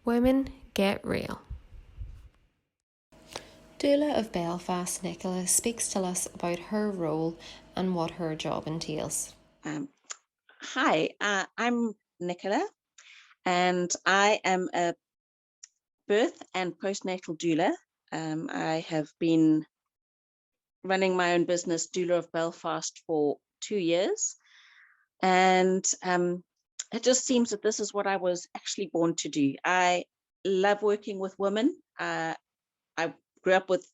Women get real. Doula of Belfast, Nicola, speaks to us about her role and what her job entails. Um, Hi, I'm Nicola, and I am a birth and postnatal doula. I have been running my own business, Doula of Belfast, for 2 years, and it just seems that this is what I was actually born to do. I love working with women. I grew up with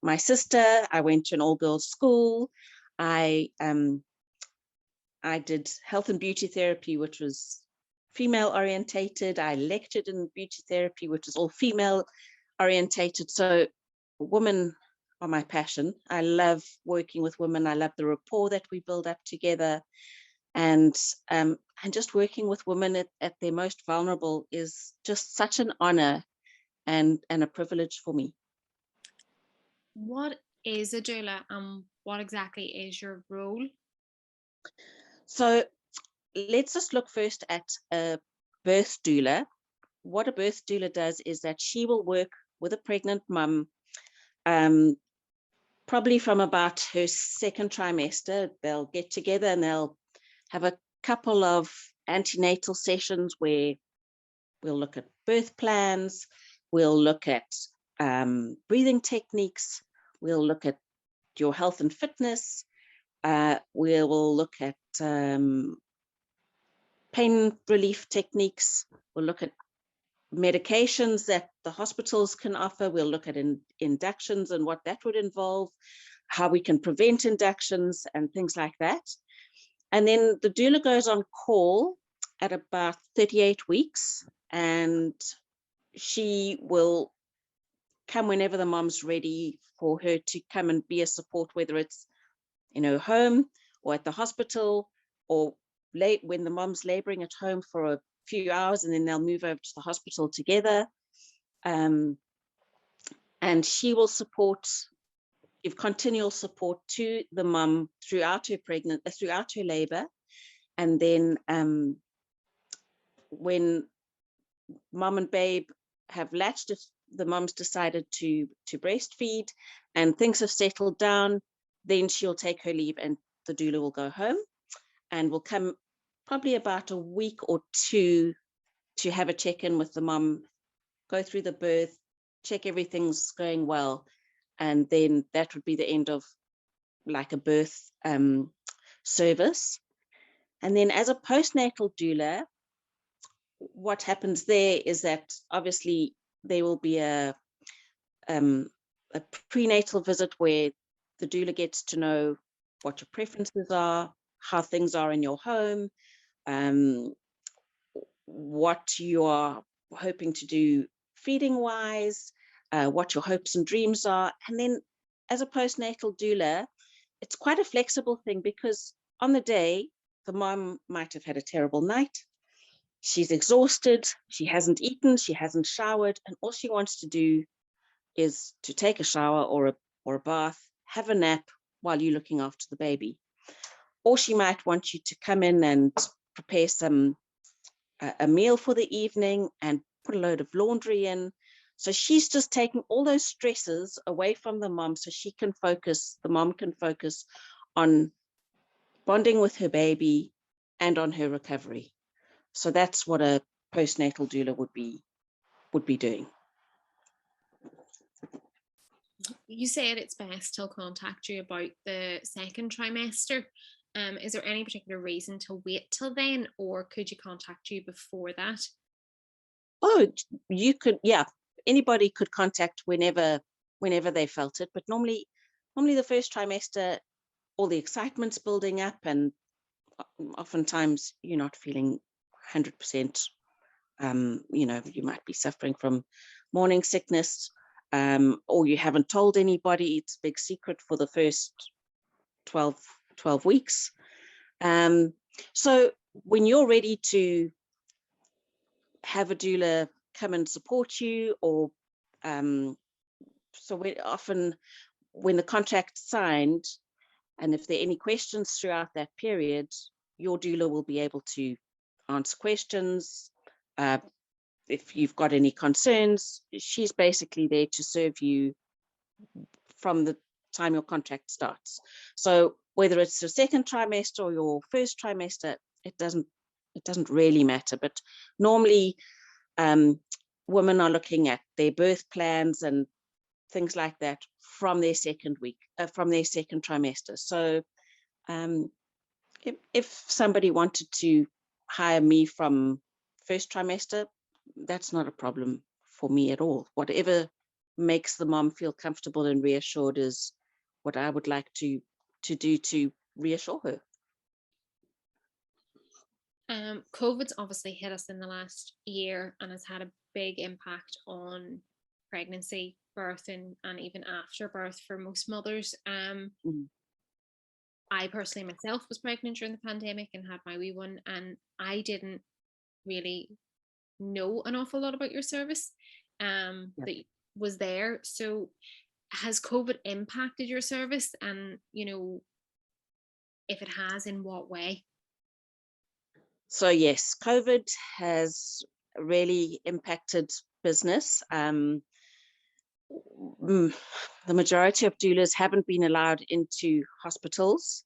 my sister. I went to an all-girls school. I um, I did health and beauty therapy, which was female orientated. I lectured in beauty therapy, which is all female orientated. So women are my passion. I love working with women. I love the rapport that we build up together. And and just working with women at their most vulnerable is just such an honor and a privilege for me. What is a doula and what exactly is your role? So let's just look first at a birth doula. What a birth doula does is that she will work with a pregnant mum, um, probably from about her second trimester. They'll get together and they'll have a couple of antenatal sessions where we'll look at birth plans, we'll look at breathing techniques, we'll look at your health and fitness, we will look at pain relief techniques, we'll look at medications that the hospitals can offer. We'll look at inductions and what that would involve, how we can prevent inductions and things like that. And then the doula goes on call at about 38 weeks, and she will come whenever the mom's ready for her to come and be a support, whether it's in her home or at the hospital, or late when the mom's laboring at home for a few hours and then they'll move over to the hospital together. Um, and she will give continual support to the mum throughout her labor. And then when mum and babe have latched, if the mum's decided to breastfeed and things have settled down, then she'll take her leave and the doula will go home and will come probably about a week or two to have a check-in with the mum, go through the birth, check everything's going well, and then that would be the end of like a birth service. And then as a postnatal doula, what happens there is that obviously there will be um, a prenatal visit where the doula gets to know what your preferences are, how things are in your home, um, what you are hoping to do feeding wise, what your hopes and dreams are. And then as a postnatal doula, it's quite a flexible thing because on the day, the mom might have had a terrible night. She's exhausted, she hasn't eaten, she hasn't showered, and all she wants to do is to take a shower or a bath, have a nap while you're looking after the baby. Or she might want you to come in and prepare a meal for the evening and put a load of laundry in. So she's just taking all those stresses away from the mom so the mom can focus on bonding with her baby and on her recovery. So that's what a postnatal doula would be doing. You said it's best to contact you about the second trimester. Is there any particular reason to wait till then, or could you contact you before that? Oh, you could, yeah, anybody could contact whenever they felt it, but normally the first trimester, all the excitement's building up, and oftentimes you're not feeling 100%. You might be suffering from morning sickness, or you haven't told anybody. It's a big secret for the first 12 weeks. So when you're ready to have a doula come and support you, or so often when the contract's signed, and if there are any questions throughout that period, your doula will be able to answer questions, uh, if you've got any concerns, she's basically there to serve you from the time your contract starts. So whether it's your second trimester or your first trimester, it doesn't really matter. But normally women are looking at their birth plans and things like that from their second trimester. So if somebody wanted to hire me from first trimester, that's not a problem for me at all. Whatever makes the mom feel comfortable and reassured is what I would like to do to reassure her. COVID's obviously hit us in the last year and has had a big impact on pregnancy, birth, and even after birth for most mothers. I personally myself was pregnant during the pandemic and had my wee one, and I didn't really know an awful lot about your service that was there. So has COVID impacted your service, and if it has, in what way? So yes, COVID has really impacted business. The majority of doulas haven't been allowed into hospitals,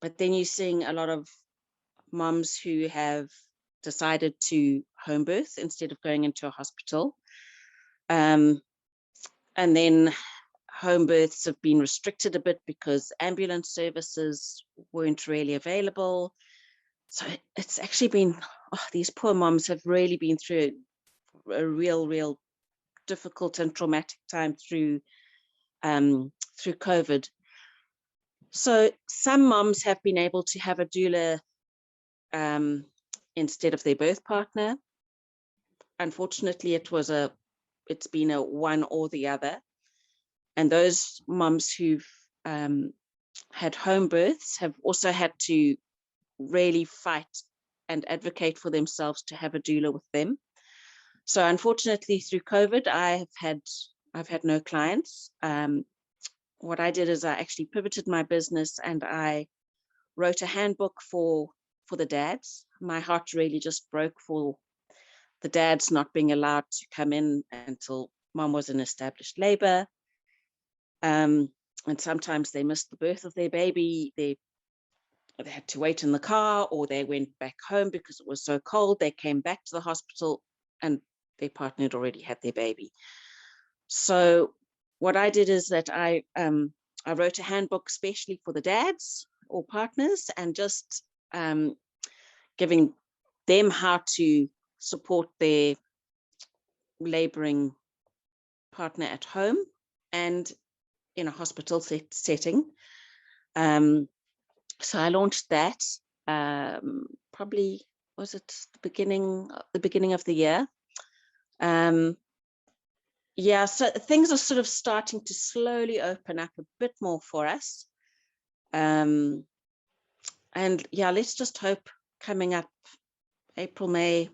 but then you're seeing a lot of moms who have decided to home birth instead of going into a hospital. And then home births have been restricted a bit because ambulance services weren't really available. So it's actually been, these poor moms have really been through a real difficult and traumatic time through COVID. So some moms have been able to have a doula instead of their birth partner. Unfortunately, it's been a one or the other. And those moms who've had home births have also had to really fight and advocate for themselves to have a doula with them. So unfortunately, through COVID, I've had no clients. What I did is I actually pivoted my business and I wrote a handbook for the dads. My heart really just broke for the dads not being allowed to come in until mom was in established labor. And sometimes they missed the birth of their baby. They had to wait in the car, or they went back home because it was so cold. They came back to the hospital and their partner had already had their baby. So what I did is that I wrote a handbook specially for the dads or partners, and just giving them how to support their laboring partner at home and in a hospital setting. So I launched that probably, was it the beginning of the year? Yeah, so things are sort of starting to slowly open up a bit more for us. And yeah, let's just hope coming up April, May,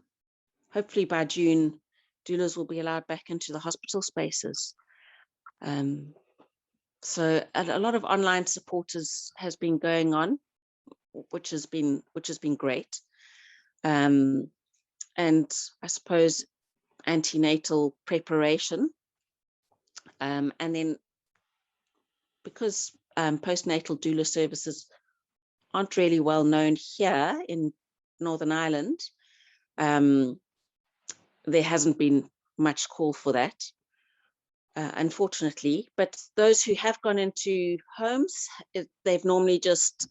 hopefully by June, doulas will be allowed back into the hospital spaces. So a lot of online support has been going on, which has been great. And I suppose antenatal preparation. And then because postnatal doula services aren't really well known here in Northern Ireland, there hasn't been much call for that, unfortunately. But those who have gone into homes, they've normally just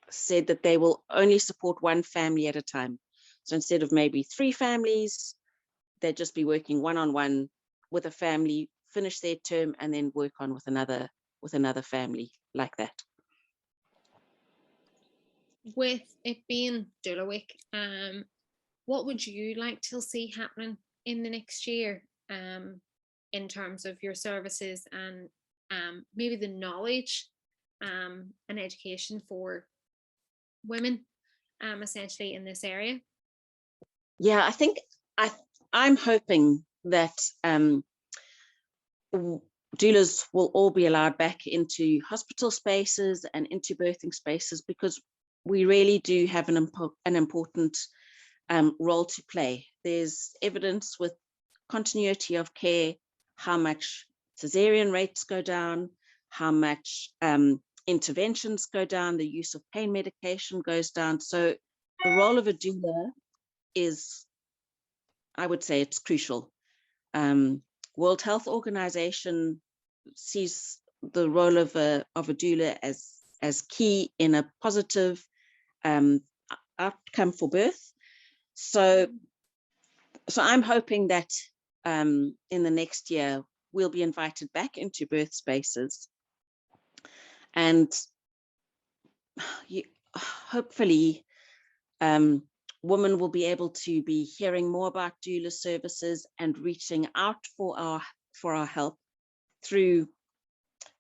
said that they will only support one family at a time. So instead of maybe 3 families, they'd just be working one-on-one with a family, finish their term, and then work on with another family like that. With it being Doula Week, what would you like to see happening in the next year, in terms of your services and maybe the knowledge and education for women, essentially in this area? Yeah, I think I'm hoping that doulas will all be allowed back into hospital spaces and into birthing spaces, because we really do have an important role to play. There's evidence with continuity of care, how much cesarean rates go down, how much interventions go down, the use of pain medication goes down. So the role of a doula is, I would say, it's crucial. World Health Organization sees the role of a doula as key in a positive outcome for birth. So I'm hoping that in the next year we'll be invited back into birth spaces, and hopefully women will be able to be hearing more about doula services and reaching out for our help through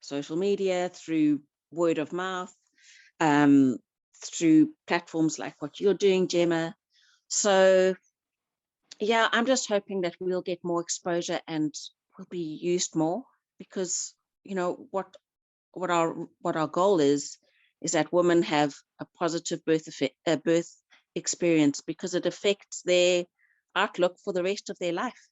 social media, through word of mouth, through platforms like what you're doing, Gemma. So yeah, I'm just hoping that we'll get more exposure and will be used more, because what our goal is that women have a positive birth experience, because it affects their outlook for the rest of their life.